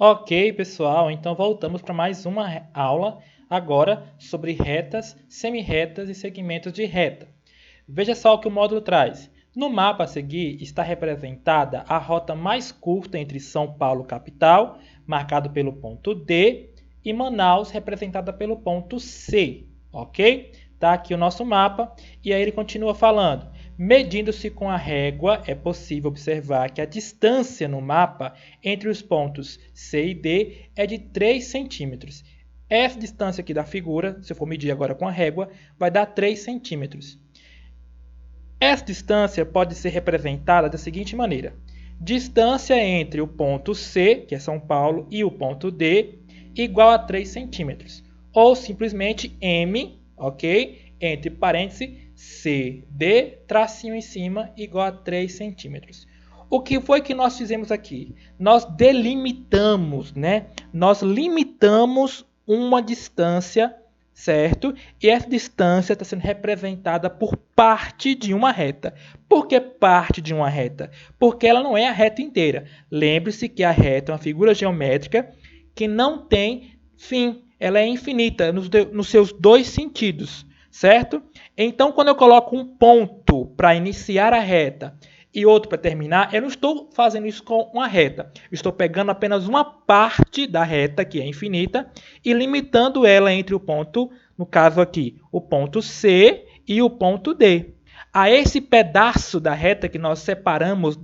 Ok, pessoal, então voltamos para mais uma aula agora sobre retas, semirretas e segmentos de reta. Veja só o que o módulo traz. No mapa a seguir está representada a rota mais curta entre São Paulo capital, marcado pelo ponto D, e Manaus, representada pelo ponto C, ok? Está aqui o nosso mapa e aí ele continua falando. Medindo-se com a régua, é possível observar que a distância no mapa entre os pontos C e D é de 3 centímetros. Essa distância aqui da figura, se eu for medir agora com a régua, vai dar 3 centímetros. Essa distância pode ser representada da seguinte maneira. Distância entre o ponto C, que é São Paulo, e o ponto D, igual a 3 centímetros. Ou simplesmente M, ok? Entre parênteses, CD, tracinho em cima, igual a 3 centímetros. O que foi que nós fizemos aqui? Nós delimitamos, né? Nós limitamos uma distância, certo? E essa distância está sendo representada por parte de uma reta. Por que parte de uma reta? Porque ela não é a reta inteira. Lembre-se que a reta é uma figura geométrica que não tem fim. Ela é infinita nos seus dois sentidos, certo? Então, quando eu coloco um ponto para iniciar a reta e outro para terminar, eu não estou fazendo isso com uma reta. Eu estou pegando apenas uma parte da reta, que é infinita, e limitando ela entre o ponto, no caso aqui, o ponto C e o ponto D. A esse pedaço da reta que nós separamos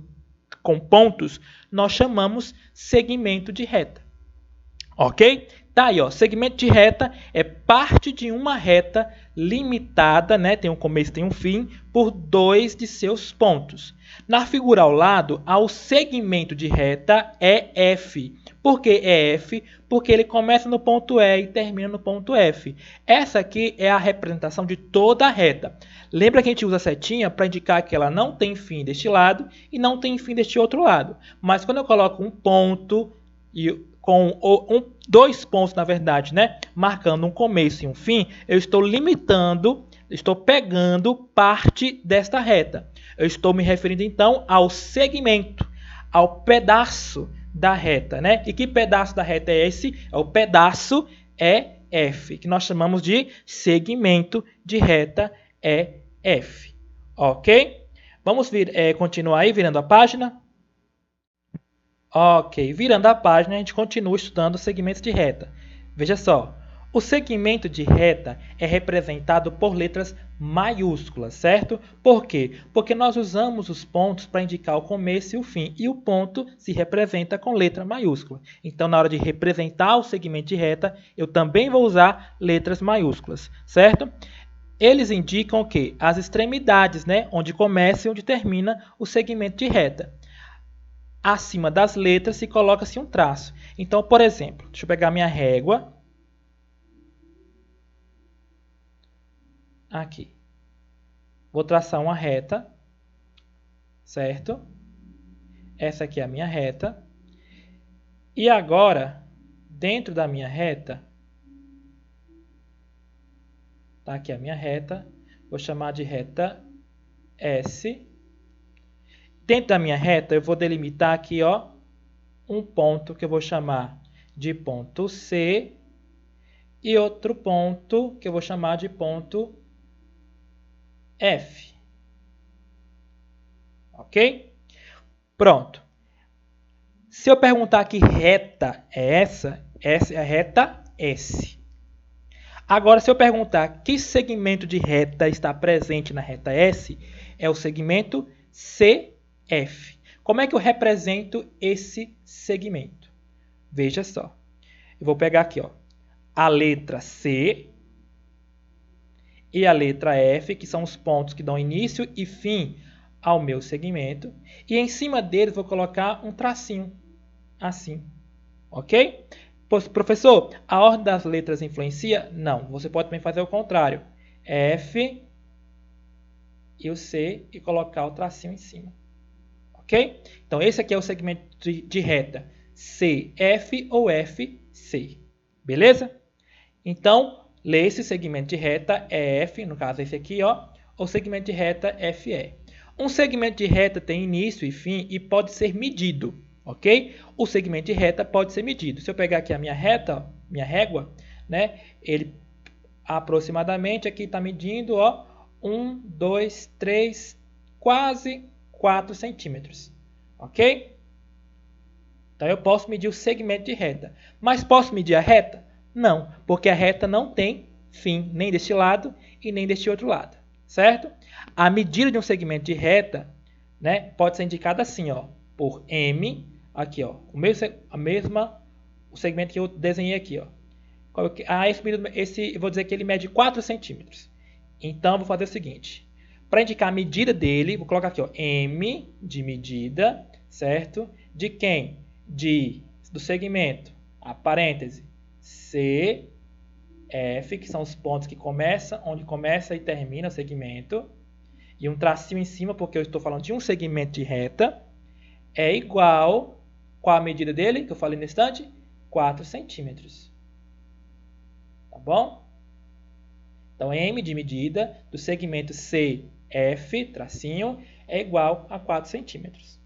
com pontos, nós chamamos segmento de reta. Ok? Tá aí, ó. Segmento de reta é parte de uma reta limitada, né? Tem um começo e tem um fim, por dois de seus pontos. Na figura ao lado, há o segmento de reta EF. Por que EF? Porque ele começa no ponto E e termina no ponto F. Essa aqui é a representação de toda a reta. Lembra que a gente usa a setinha para indicar que ela não tem fim deste lado e não tem fim deste outro lado. Mas quando eu coloco um ponto com dois pontos, na verdade, né, marcando um começo e um fim, eu estou limitando, estou pegando parte desta reta. Eu estou me referindo, então, ao segmento, ao pedaço da reta, né? E que pedaço da reta é esse? É o pedaço EF, que nós chamamos de segmento de reta EF. Ok? Vamos continuar aí, virando a página. Ok, virando a página, a gente continua estudando segmentos de reta. Veja só, o segmento de reta é representado por letras maiúsculas, certo? Por quê? Porque nós usamos os pontos para indicar o começo e o fim, e o ponto se representa com letra maiúscula. Então, na hora de representar o segmento de reta, eu também vou usar letras maiúsculas, certo? Eles indicam o quê? As extremidades, né? Onde começa e onde termina o segmento de reta. Acima das letras se coloca-se um traço. Então, por exemplo, deixa eu pegar minha régua. Aqui. Vou traçar uma reta. Certo? Essa aqui é a minha reta. E agora, dentro da minha reta, tá aqui a minha reta. Vou chamar de reta S. Dentro da minha reta, eu vou delimitar aqui, ó, um ponto que eu vou chamar de ponto C e outro ponto que eu vou chamar de ponto F. Ok? Pronto. Se eu perguntar que reta é essa é a reta S. Agora, se eu perguntar que segmento de reta está presente na reta S, é o segmento CF. Como é que eu represento esse segmento? Veja só. Eu vou pegar aqui, ó, a letra C e a letra F, que são os pontos que dão início e fim ao meu segmento. E em cima deles vou colocar um tracinho, assim. Ok? Professor, a ordem das letras influencia? Não. Você pode também fazer o contrário. F e o C e colocar o tracinho em cima. Ok? Então, esse aqui é o segmento de reta CF ou FC. Beleza? Então, lê esse segmento de reta EF, no caso esse aqui, ó, ou segmento de reta FE. Um segmento de reta tem início e fim e pode ser medido. ok? O segmento de reta pode ser medido. Se eu pegar aqui a minha reta, ó, minha régua, né? Ele aproximadamente aqui está medindo, ó, 1, 2, 3, quase 4 centímetros, ok? Então eu posso medir o segmento de reta. Mas posso medir a reta? Não, porque a reta não tem fim nem deste lado e nem deste outro lado, certo? A medida de um segmento de reta, né, pode ser indicada assim, ó, por M, aqui, ó, o segmento que eu desenhei aqui, ó. Eu vou dizer que ele mede 4 centímetros. Então eu vou fazer o seguinte: para indicar a medida dele, vou colocar aqui, ó, M de medida, certo? De quem? Do segmento, a parêntese, CF, que são os pontos que começam, onde começa e termina o segmento, e um tracinho em cima, porque eu estou falando de um segmento de reta, é igual, qual a medida dele, que eu falei no instante? 4 centímetros. Tá bom? Então, M de medida do segmento CF, tracinho, é igual a 4 centímetros.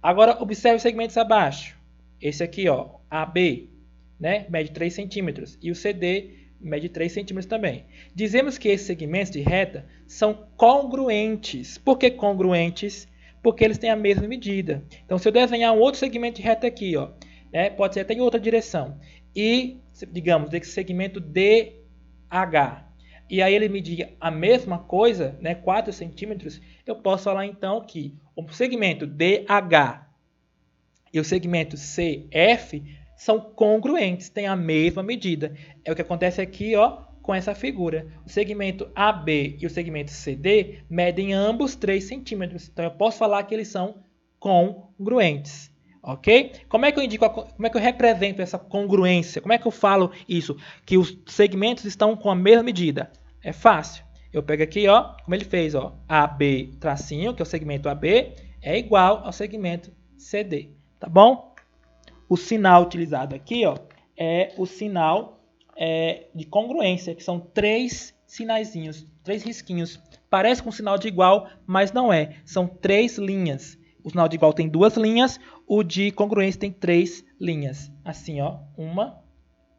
Agora, observe os segmentos abaixo. Esse aqui, ó, AB, né, mede 3 centímetros. E o CD mede 3 centímetros também. Dizemos que esses segmentos de reta são congruentes. Por que congruentes? Porque eles têm a mesma medida. Então, se eu desenhar um outro segmento de reta aqui, ó, né, pode ser até em outra direção, e, digamos, esse segmento DH, e aí ele medir a mesma coisa, né, 4 centímetros, eu posso falar então que o segmento DH e o segmento CF são congruentes, têm a mesma medida. É o que acontece aqui, ó, com essa figura. O segmento AB e o segmento CD medem ambos 3 centímetros. Então eu posso falar que eles são congruentes. Ok? Como é que eu indico, como é que eu represento essa congruência? Como é que eu falo isso? Que os segmentos estão com a mesma medida. É fácil. Eu pego aqui, ó, como ele fez, ó, AB tracinho, que é o segmento AB, é igual ao segmento CD. Tá bom? O sinal utilizado aqui, ó, é o sinal de congruência, que são 3 sinaizinhos, 3 risquinhos. Parece com um sinal de igual, mas não é. São 3 linhas. O sinal de igual tem 2 linhas, o de congruência tem 3 linhas. Assim, ó. 1,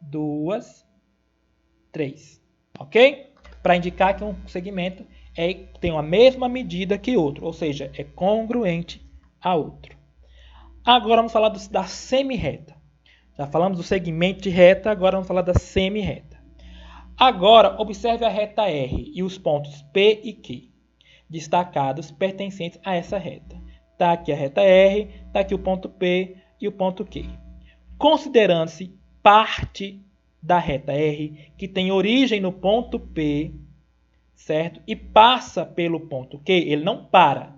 2, 3. Ok? Para indicar que um segmento tem a mesma medida que outro, ou seja, é congruente a outro. Agora vamos falar da semirreta. Já falamos do segmento de reta, agora vamos falar da semirreta. Agora, observe a reta R e os pontos P e Q, destacados pertencentes a essa reta. Está aqui a reta R, está aqui o ponto P e o ponto Q. Considerando-se parte da reta R, que tem origem no ponto P, certo? E passa pelo ponto Q, ele não para.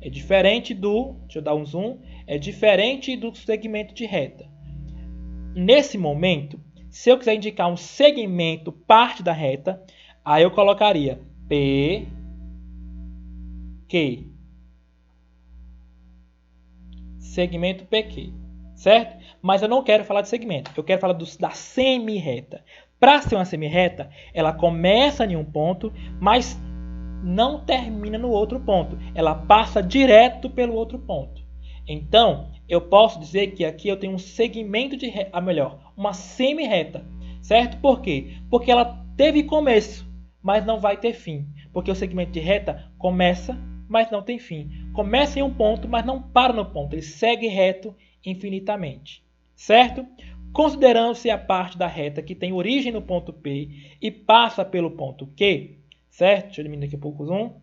É diferente deixa eu dar um zoom, é diferente do segmento de reta. Nesse momento, se eu quiser indicar um segmento parte da reta, aí eu colocaria P, Q. Segmento PQ, certo? Mas eu não quero falar de segmento, eu quero falar da semirreta. Para ser uma semirreta, ela começa em um ponto, mas não termina no outro ponto. Ela passa direto pelo outro ponto. Então, eu posso dizer que aqui eu tenho um segmento de reta, uma semirreta, certo? Por quê? Porque ela teve começo, mas não vai ter fim. Porque o segmento de reta começa, mas não tem fim. Começa em um ponto, mas não para no ponto. Ele segue reto infinitamente, certo? Considerando-se a parte da reta que tem origem no ponto P e passa pelo ponto Q, certo? Deixa eu diminuir aqui um pouco o zoom.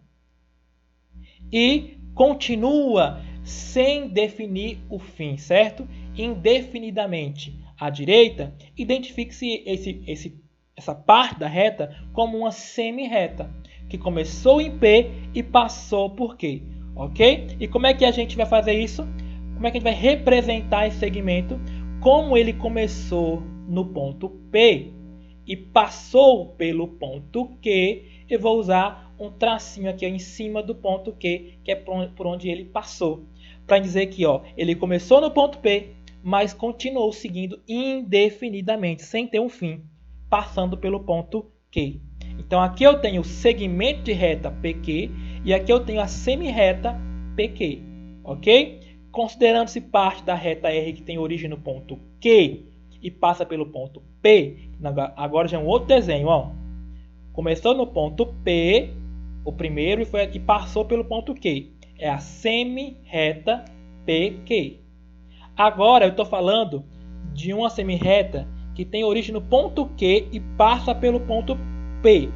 E continua sem definir o fim, certo? Indefinidamente à direita, identifique-se essa parte da reta como uma semirreta, que começou em P e passou por Q, ok? E como é que a gente vai fazer isso? Como é que a gente vai representar esse segmento? Como ele começou no ponto P e passou pelo ponto Q, eu vou usar um tracinho aqui em cima do ponto Q, que é por onde ele passou. Para dizer que ele começou no ponto P, mas continuou seguindo indefinidamente, sem ter um fim, passando pelo ponto Q. Então aqui eu tenho o segmento de reta PQ e aqui eu tenho a semirreta PQ, ok? considerando-se parte da reta R que tem origem no ponto Q e passa pelo ponto P, agora já é um outro desenho, ó. Começou no ponto P, o primeiro, e passou pelo ponto Q. É a semi-reta PQ. Agora eu estou falando de uma semi-reta que tem origem no ponto Q e passa pelo ponto P.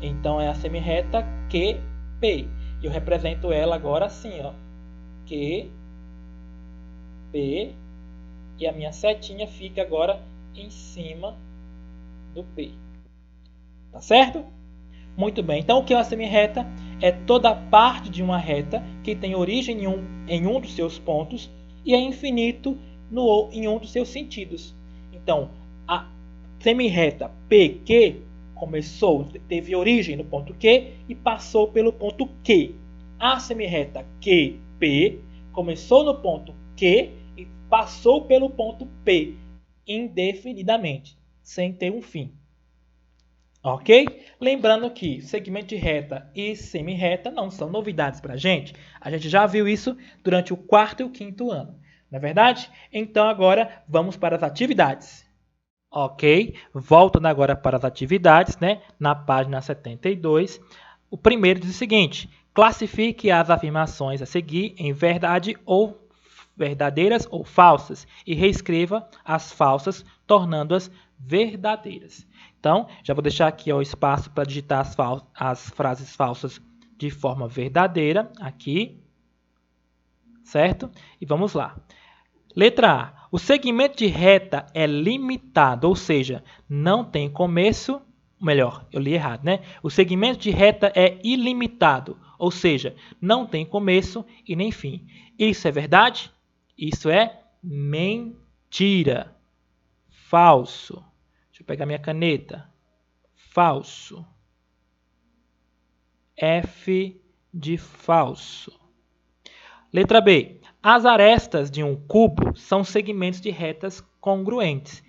Então é a semi-reta QP. Eu represento ela agora assim, ó. Q, P, e a minha setinha fica agora em cima do P. Tá certo? Muito bem. Então o que é uma semi-reta? É toda parte de uma reta que tem origem em um dos seus pontos e é infinito em um dos seus sentidos. Então, a semi-reta PQ teve origem no ponto Q e passou pelo ponto Q. A semi-reta QP começou no ponto Q e passou pelo ponto P indefinidamente, sem ter um fim. Ok? Lembrando que segmento de reta e semi-reta não são novidades para a gente. A gente já viu isso durante o quarto e o quinto ano. Não é verdade? Então agora vamos para as atividades. Ok? Voltando agora para as atividades, né? Na página 72. O primeiro diz o seguinte: classifique as afirmações a seguir em verdadeiras ou falsas e reescreva as falsas, tornando-as verdadeiras. Então, já vou deixar aqui o espaço para digitar as frases falsas de forma verdadeira, aqui, certo? E vamos lá. Letra A. O segmento de reta é limitado, ou seja, não tem começo, melhor, eu li errado, né? O segmento de reta é ilimitado, ou seja, não tem começo e nem fim. Isso é verdade? Isso é mentira. Falso. Deixa eu pegar minha caneta. Falso. F de falso. Letra B. As arestas de um cubo são segmentos de retas congruentes.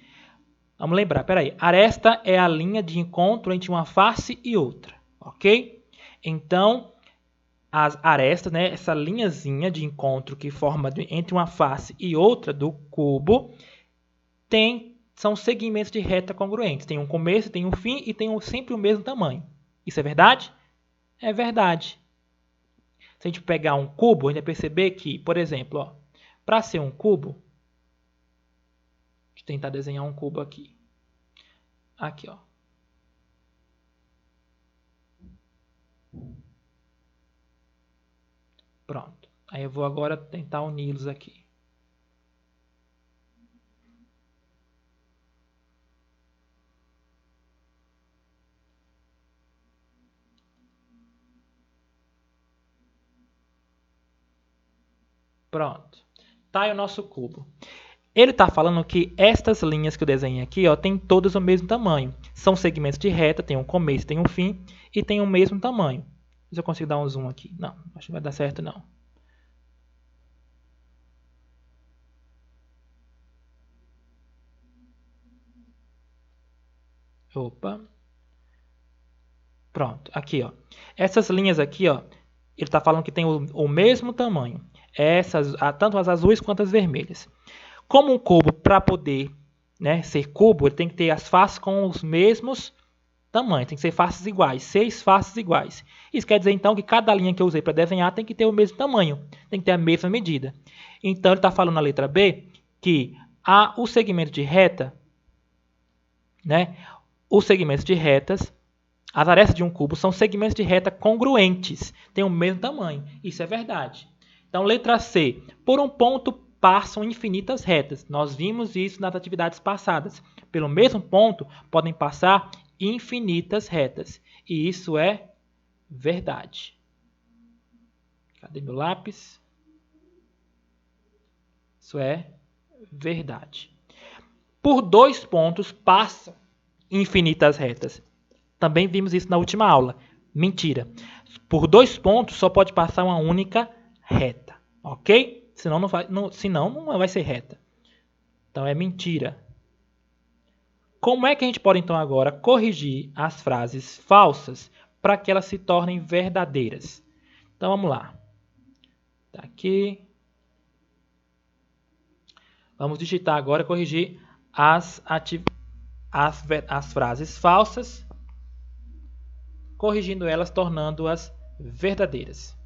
Vamos lembrar, peraí. Aresta é a linha de encontro entre uma face e outra, ok? Então, as arestas, né, essa linhazinha de encontro que forma entre uma face e outra do cubo, são segmentos de reta congruentes. Tem um começo, tem um fim e tem sempre o mesmo tamanho. Isso é verdade? É verdade. Se a gente pegar um cubo, a gente vai perceber que, por exemplo, para ser um cubo, deixa eu tentar desenhar um cubo aqui. Aqui, ó. Pronto. Aí eu vou agora tentar uni-los aqui. Pronto. Tá aí o nosso cubo. Ele está falando que estas linhas que eu desenhei aqui, ó, tem todas o mesmo tamanho. São segmentos de reta, tem um começo, tem um fim e tem o mesmo tamanho. Se eu consigo dar um zoom aqui. Não, acho que não vai dar certo não. Opa. Pronto, aqui, ó. Essas linhas aqui, ó, ele está falando que tem o mesmo tamanho. Tanto as azuis quanto as vermelhas. Como um cubo, para poder, né, ser cubo, ele tem que ter as faces com os mesmos tamanhos. Tem que ser faces iguais, 6 faces iguais. Isso quer dizer, então, que cada linha que eu usei para desenhar tem que ter o mesmo tamanho. Tem que ter a mesma medida. Então, ele está falando na letra B que o segmento de reta, né, os segmentos de retas, as arestas de um cubo são segmentos de reta congruentes, têm o mesmo tamanho. Isso é verdade. Então, letra C. Por um ponto passam infinitas retas. Nós vimos isso nas atividades passadas. Pelo mesmo ponto podem passar infinitas retas. E isso é verdade. Cadê meu lápis? Isso é verdade. Por 2 pontos passam infinitas retas. Também vimos isso na última aula. Mentira. Por 2 pontos só pode passar uma única reta. Ok? Senão não vai ser reta. Então é mentira. Como é que a gente pode então agora corrigir as frases falsas para que elas se tornem verdadeiras? Então vamos lá. Tá aqui. Vamos digitar agora e corrigir as frases falsas, corrigindo elas, tornando-as verdadeiras.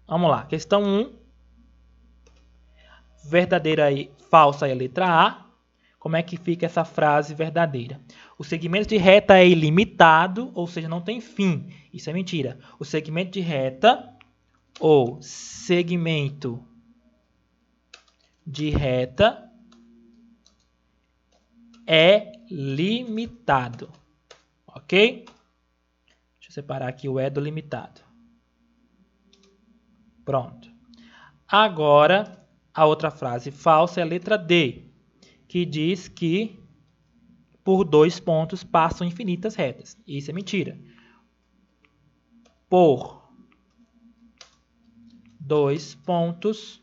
Vamos lá, questão 1. Verdadeira e falsa é a letra A. Como é que fica essa frase verdadeira? O segmento de reta é ilimitado, ou seja, não tem fim. Isso é mentira. O segmento de reta ou segmento de reta é limitado. Ok? Deixa eu separar aqui o é do limitado. Pronto. Agora, a outra frase falsa é a letra D, que diz que por 2 pontos passam infinitas retas. Isso é mentira. Por 2 pontos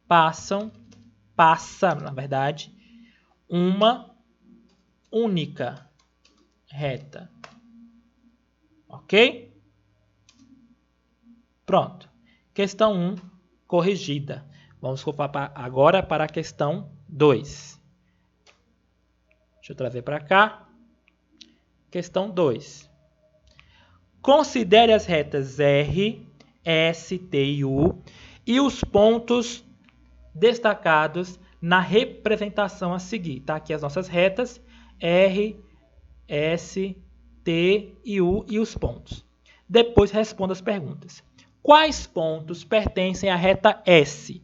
passa, na verdade, uma única reta. Ok? Pronto. Questão 1, corrigida. Vamos agora para a questão 2. Deixa eu trazer para cá. Questão 2. Considere as retas R, S, T e U e os pontos destacados na representação a seguir. Tá aqui as nossas retas R, S, T e U e os pontos. Depois responda as perguntas. Quais pontos pertencem à reta S?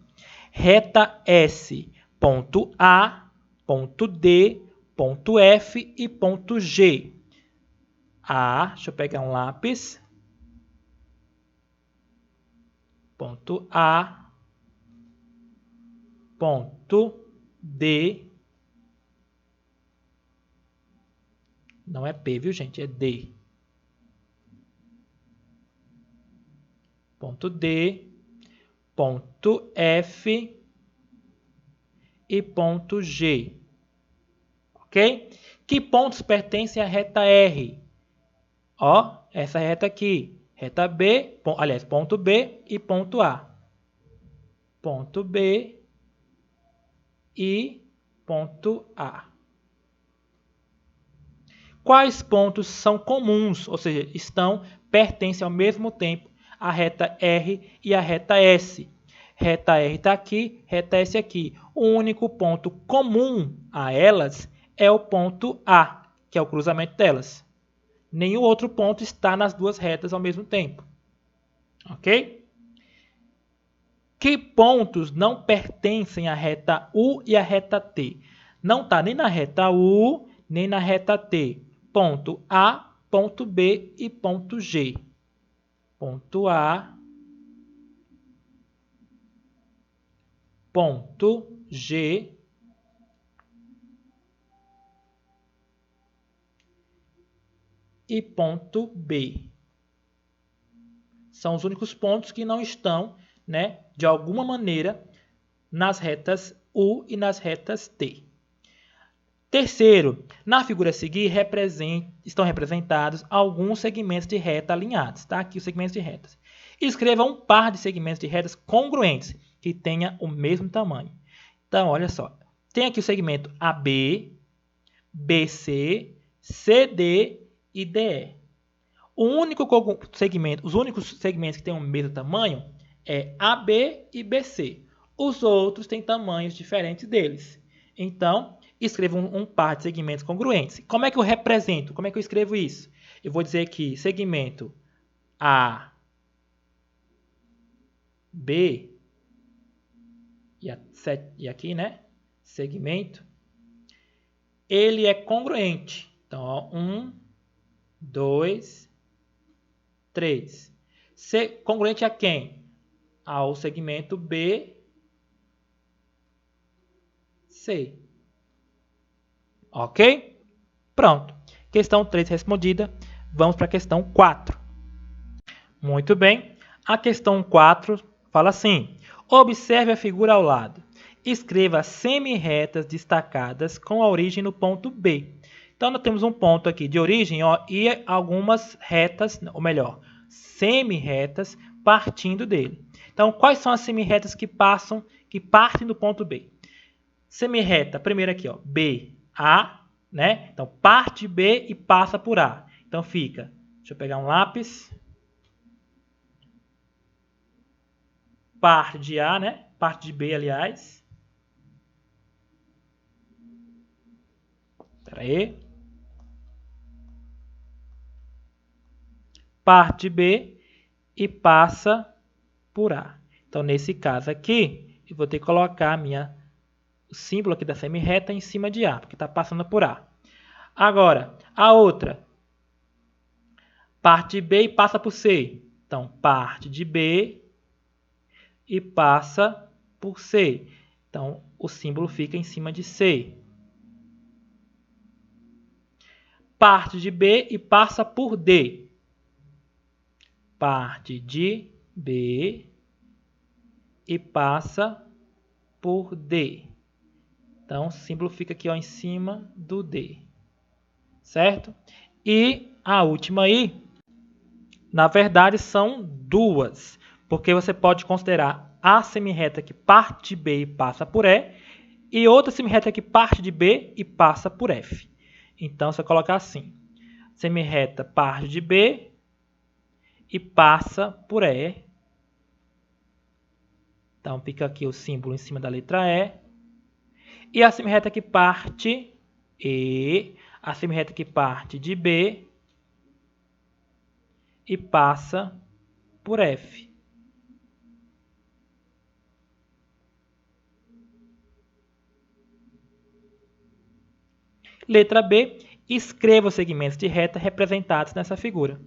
Reta S, ponto A, ponto D, ponto F e ponto G. Deixa eu pegar um lápis. Ponto A, ponto D. Não é P, viu, gente? É D. Ponto D, ponto F e ponto G. Ok? Que pontos pertencem à reta R? Ó, essa reta aqui. Reta B, aliás, ponto B e ponto A. Ponto B e ponto A. Quais pontos são comuns, ou seja, pertencem ao mesmo tempo à reta R e à reta S? Reta R está aqui, reta S aqui. O único ponto comum a elas é o ponto A, que é o cruzamento delas. Nenhum outro ponto está nas duas retas ao mesmo tempo. Ok? Que pontos não pertencem à reta U e à reta T? Não está nem na reta U, nem na reta T. Ponto A, ponto B e ponto G. Ponto A, ponto G e ponto B. São os únicos pontos que não estão, né, de alguma maneira, nas retas U e nas retas T. Terceiro, na figura a seguir estão representados alguns segmentos de reta alinhados. Tá? Aqui os segmentos de retas. Escreva um par de segmentos de retas congruentes, que tenha o mesmo tamanho. Então, olha só. Tem aqui o segmento AB, BC, CD e DE. Os únicos segmentos que têm o mesmo tamanho é AB e BC. Os outros têm tamanhos diferentes deles. Então, escreva um par de segmentos congruentes. Como é que eu represento? Como é que eu escrevo isso? Eu vou dizer que segmento A, B, e aqui, né? Segmento, ele é congruente. Então, ó, 1, 2, 3. Congruente a quem? Ao segmento B, C. Ok? Pronto. Questão 3 respondida. Vamos para a questão 4. Muito bem. A questão 4 fala assim. Observe a figura ao lado. Escreva semi-retas destacadas com a origem no ponto B. Então, nós temos um ponto aqui de origem, ó, e algumas retas, ou melhor, semi-retas partindo dele. Então, quais são as semi-retas que partem do ponto B? Semi-reta, primeiro aqui, ó, BA, né? Então, parte de B e passa por A. Então, fica, deixa eu pegar um lápis. Parte de A, né? Parte de B, aliás. Espera aí. Parte de B e passa por A. Então, nesse caso aqui, eu vou ter que colocar o símbolo aqui da semi-reta em cima de A, porque está passando por A. Agora, a outra. Parte de B e passa por C. Então, parte de B e passa por C. Então, o símbolo fica em cima de C. Parte de B e passa por D. Parte de B e passa por D. Então, o símbolo fica aqui, ó, em cima do D. Certo? E a última aí, na verdade, são duas. Porque você pode considerar a semi-reta que parte de B e passa por E. E outra semi-reta que parte de B e passa por F. Então, você colocar assim. Semi-reta parte de B e passa por E. Então, fica aqui o símbolo em cima da letra E. E a semi-reta que parte E, a semi-reta que parte de B e passa por F. Letra B, escreva os segmentos de reta representados nessa figura.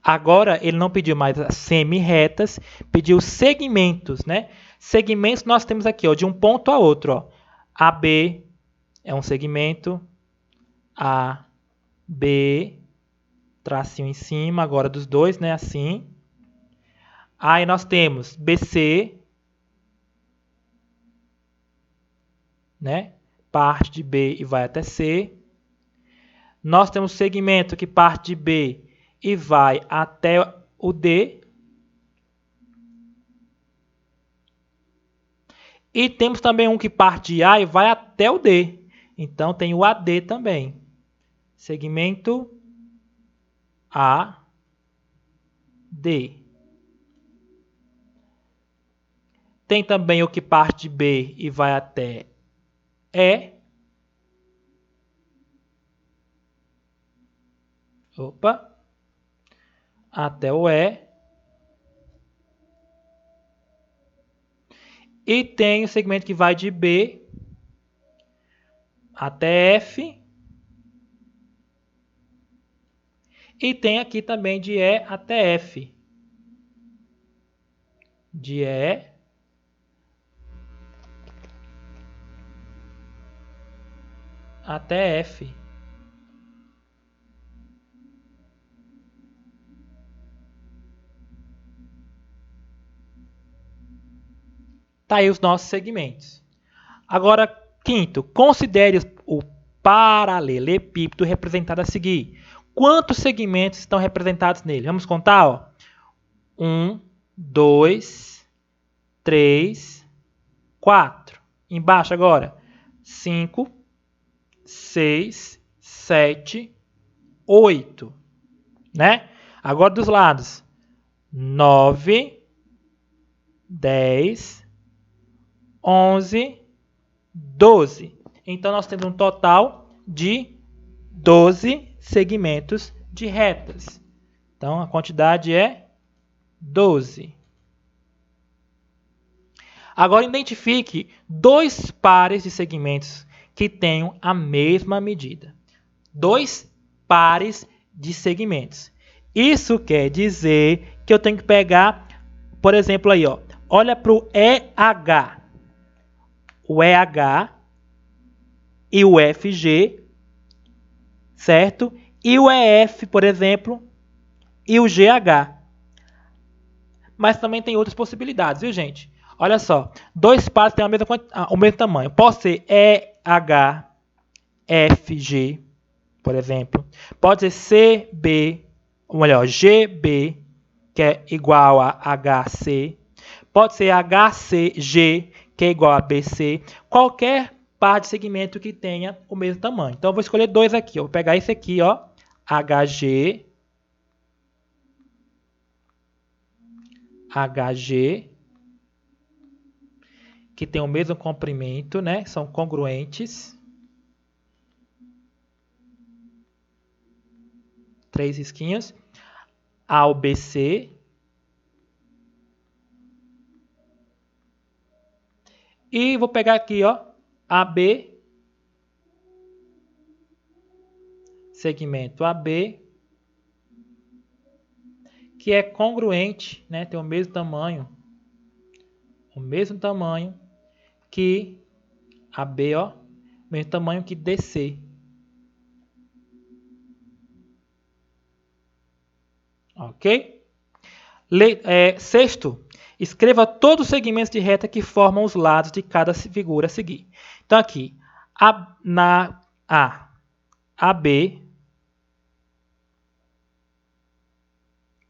Agora, ele não pediu mais as semi-retas, pediu segmentos, né? Segmentos nós temos aqui, ó, de um ponto a outro, ó. AB é um segmento, AB, tracinho em cima, agora dos dois, né? Assim. Aí nós temos BC, né? Parte de B e vai até C. Nós temos segmento que parte de B e vai até o D. E temos também um que parte de A e vai até o D. Então, tem o AD também. Segmento AD. Tem também o que parte de B e vai até E. Opa. Até o E. E tem o segmento que vai de B até F. E tem aqui também de E até F. De E até F. Tá aí os nossos segmentos. Agora, quinto, considere o paralelepípedo representado a seguir. Quantos segmentos estão representados nele? Vamos contar, ó. 1, 2, 3, 4. Embaixo agora. 5, 6, 7, 8. Né? Agora dos lados. 9, 10, 11, 12. Então, nós temos um total de 12 segmentos de retas. Então, a quantidade é 12. Agora, identifique dois pares de segmentos que tenham a mesma medida. Dois pares de segmentos. Isso quer dizer que eu tenho que pegar, por exemplo, aí, ó, olha para o EH. O EH e o FG, certo? E o EF, por exemplo, e o GH. Mas também tem outras possibilidades, viu, gente? Olha só, dois pares têm o mesmo tamanho. Pode ser EH, FG, por exemplo. Pode ser CB, ou melhor, GB, que é igual a HC. Pode ser HCG, que é igual a BC. Qualquer par de segmento que tenha o mesmo tamanho. Então, eu vou escolher dois aqui. Eu vou pegar esse aqui, ó, HG, que tem o mesmo comprimento, né? São congruentes. 3 risquinhos. Ao BC. E vou pegar aqui, ó, AB, segmento AB, que é congruente, né? Tem o mesmo tamanho que AB, ó, mesmo tamanho que DC. Ok? Sexto, escreva todos os segmentos de reta que formam os lados de cada figura a seguir. Então, aqui, AB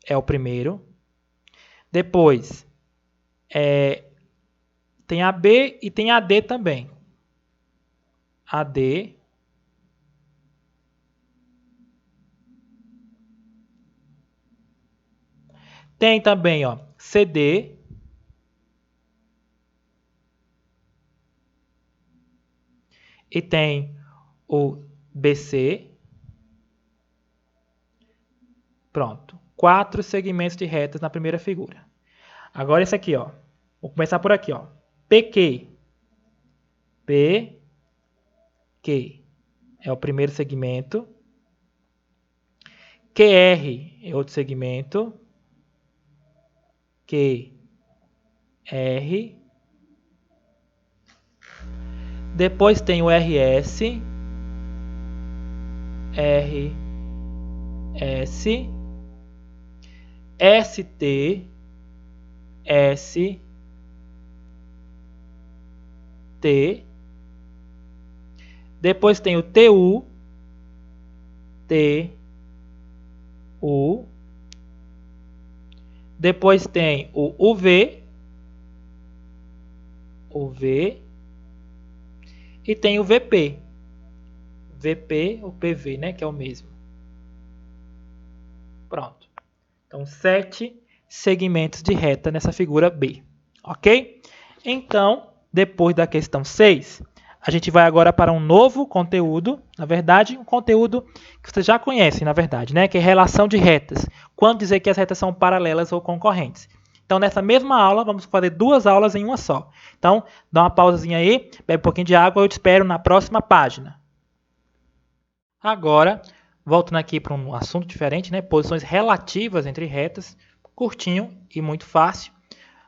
é o primeiro. Depois, tem AB e tem AD também. AD. Tem também, ó, CD. E tem o BC. Pronto. 4 segmentos de retas na primeira figura. Agora esse aqui, ó. Vou começar por aqui, ó. PQ. PQ é o primeiro segmento. QR é outro segmento. QR. Depois tem o RS. RS. ST. ST. Depois tem o TU. TU. Depois tem o UV. UV. E tem o VP. VP, o PV, né? Que é o mesmo. Pronto. Então, 7 segmentos de reta nessa figura B. Ok? Então, depois da questão 6, a gente vai agora para um novo conteúdo. Na verdade, um conteúdo que vocês já conhecem, na verdade, né? Que é relação de retas. Quando dizer que as retas são paralelas ou concorrentes. Então, nessa mesma aula, vamos fazer 2 aulas em uma só. Então, dá uma pausazinha aí, bebe um pouquinho de água, eu te espero na próxima página. Agora, voltando aqui para um assunto diferente, né? Posições relativas entre retas, curtinho e muito fácil.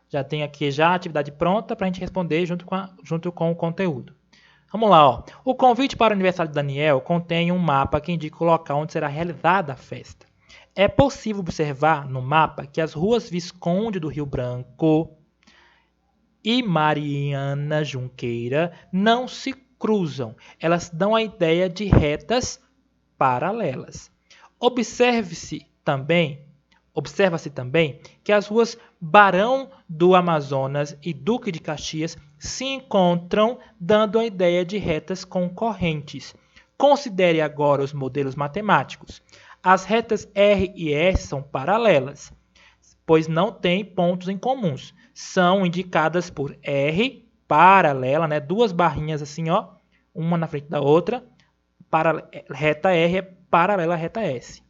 Já tem aqui já a atividade pronta para a gente responder junto com o conteúdo. Vamos lá, ó. O convite para o aniversário de Daniel contém um mapa que indica o local onde será realizada a festa. É possível observar no mapa que as ruas Visconde do Rio Branco e Mariana Junqueira não se cruzam. Elas dão a ideia de retas paralelas. Observa-se também que as ruas Barão do Amazonas e Duque de Caxias se encontram, dando a ideia de retas concorrentes. Considere agora os modelos matemáticos. As retas R e S são paralelas, pois não têm pontos em comuns. São indicadas por R, paralela, né? 2 barrinhas assim, ó, uma na frente da outra. Reta R é paralela à reta S.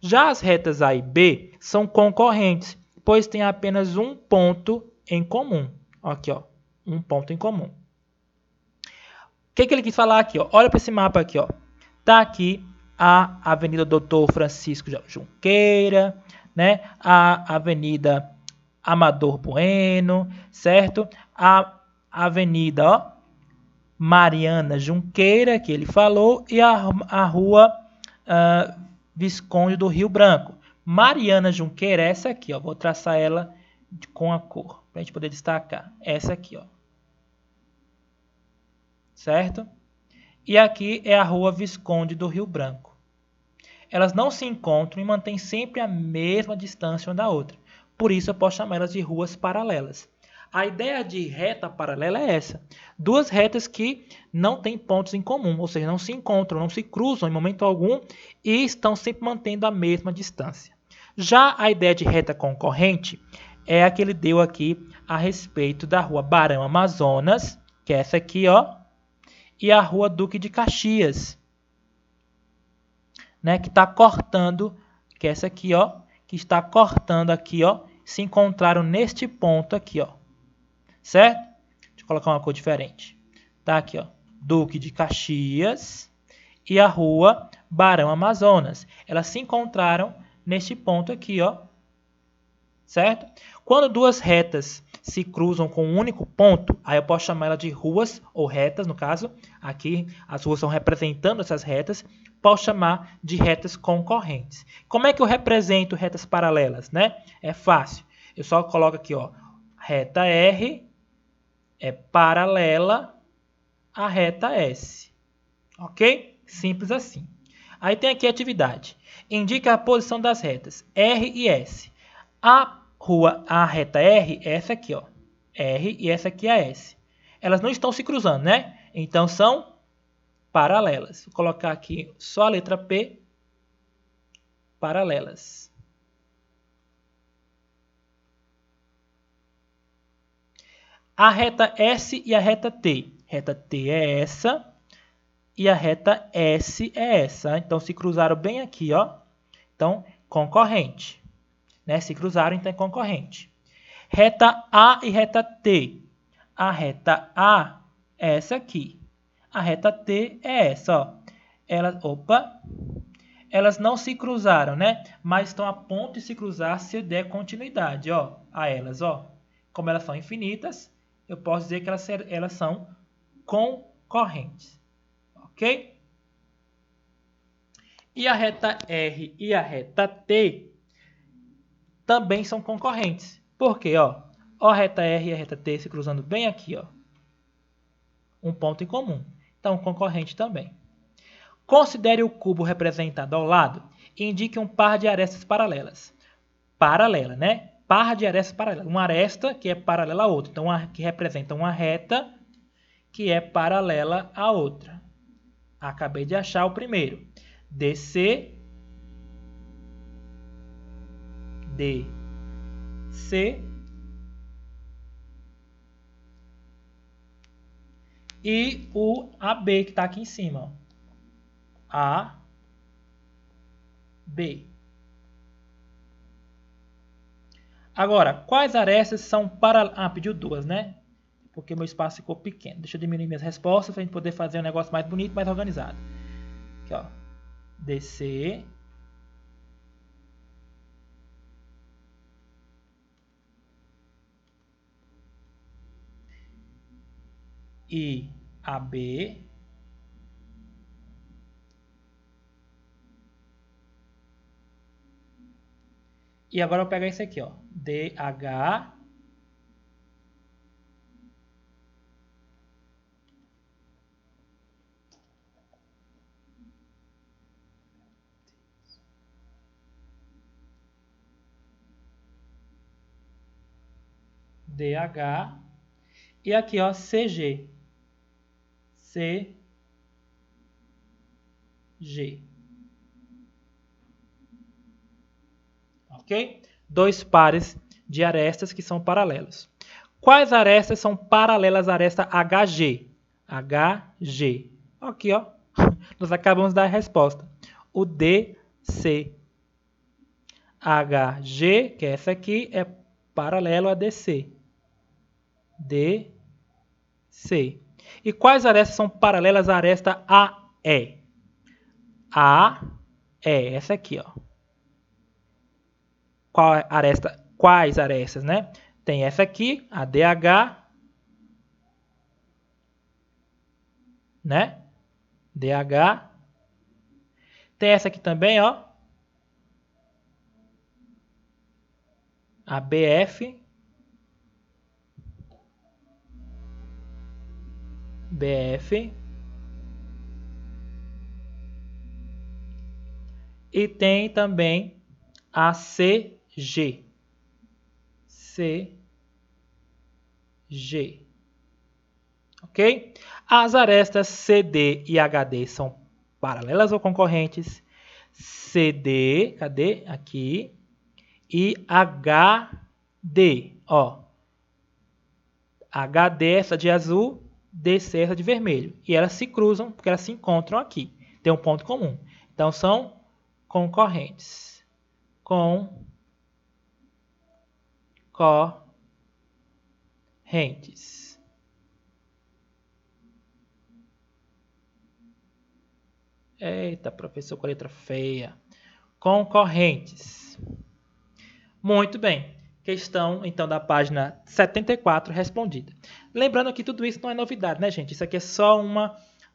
Já as retas A e B são concorrentes, pois têm apenas um ponto em comum. Aqui, ó, um ponto em comum. O que ele quis falar aqui? Ó? Olha para esse mapa aqui. Ó. Tá aqui a Avenida Doutor Francisco Junqueira, né? A Avenida Amador Bueno, certo? A Avenida, ó, Mariana Junqueira, que ele falou, e a rua Visconde do Rio Branco. Mariana Junqueira é essa aqui, ó. Vou traçar ela com a cor, para a gente poder destacar. Essa aqui, ó. Certo? E aqui é a rua Visconde do Rio Branco. elas não se encontram e mantêm sempre a mesma distância uma da outra. Por isso eu posso chamar elas de ruas paralelas. A ideia de reta paralela é essa. Duas retas que não têm pontos em comum, ou seja, não se encontram, não se cruzam em momento algum e estão sempre mantendo a mesma distância. Já a ideia de reta concorrente é a que ele deu aqui a respeito da rua Barão Amazonas, que é essa aqui, ó, e a rua Duque de Caxias, né, que está cortando, que é essa aqui, ó, que está cortando aqui, ó, se encontraram neste ponto aqui, ó. Certo? Deixa eu colocar uma cor diferente. Tá aqui, ó, Duque de Caxias e a rua Barão Amazonas. Elas se encontraram neste ponto aqui, ó. Certo? Quando duas retas se cruzam com um único ponto, aí eu posso chamar ela de ruas ou retas, no caso. Aqui as ruas estão representando essas retas. Posso chamar de retas concorrentes. Como é que eu represento retas paralelas, né? É fácil. Eu só coloco aqui, ó, reta R é paralela à reta S. Ok? Simples assim. Aí tem aqui a atividade. Indica a posição das retas R e S. A reta R é essa aqui, ó. R e essa aqui é a S. Elas não estão se cruzando, né? Então são paralelas. Vou colocar aqui só a letra P. Paralelas. A reta S e a reta T. Reta T é essa e a reta S é essa. Então, se cruzaram bem aqui, ó. Então, concorrente. Né? Se cruzaram, então é concorrente. Reta A e reta T. A reta A é essa aqui. A reta T é essa, ó. Elas não se cruzaram, né? Mas estão a ponto de se cruzar se eu der continuidade, ó, a elas, ó. Como elas são infinitas, eu posso dizer que elas são concorrentes. Ok? E a reta R e a reta T também são concorrentes. Por quê? Ó, a reta R e a reta T se cruzando bem aqui, ó. Um ponto em comum. Então, concorrente também. Considere o cubo representado ao lado e indique um par de arestas paralelas. Paralela, né? Par de arestas paralelas. Uma aresta que é paralela à outra. Então, que representa uma reta que é paralela à outra. Acabei de achar o primeiro. DC, e o AB que está aqui em cima. Ó. AB. Agora, quais arestas são paralelas? Ah, pediu duas, né? Porque meu espaço ficou pequeno. Deixa eu diminuir minhas respostas para a gente poder fazer um negócio mais bonito, mais organizado. Aqui, ó. DC. E AB. E agora eu vou pegar esse aqui, ó. DH. DH. E aqui, ó, CG. CG. Ok? Dois pares de arestas que são paralelos. Quais arestas são paralelas à aresta HG? HG. Aqui, ó. Nós acabamos de dar a resposta. O DC. HG, que é essa aqui, é paralelo a DC. DC. E quais arestas são paralelas à aresta AE? AE, essa aqui, ó. Quais arestas, né? Tem essa aqui, a DH, né? DH. Tem essa aqui também, ó. A BF. BF. E tem também a CG. CG. Ok? As arestas CD e HD são paralelas ou concorrentes? CD, cadê? Aqui. E HD, ó. HD essa de azul, DC essa de vermelho. E elas se cruzam, porque elas se encontram aqui. Tem um ponto comum. Então, são concorrentes. Concorrentes. Eita, professor com letra feia. Concorrentes. Muito bem. Questão, então, da página 74 respondida. Lembrando que tudo isso não é novidade, né, gente? Isso aqui é só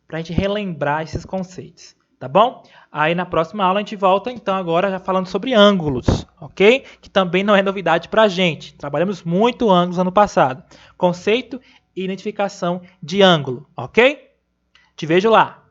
para a gente relembrar esses conceitos, tá bom? Aí na próxima aula a gente volta, então, agora já falando sobre ângulos, ok? Que também não é novidade para a gente. Trabalhamos muito ângulos ano passado. Conceito e identificação de ângulo, ok? Te vejo lá!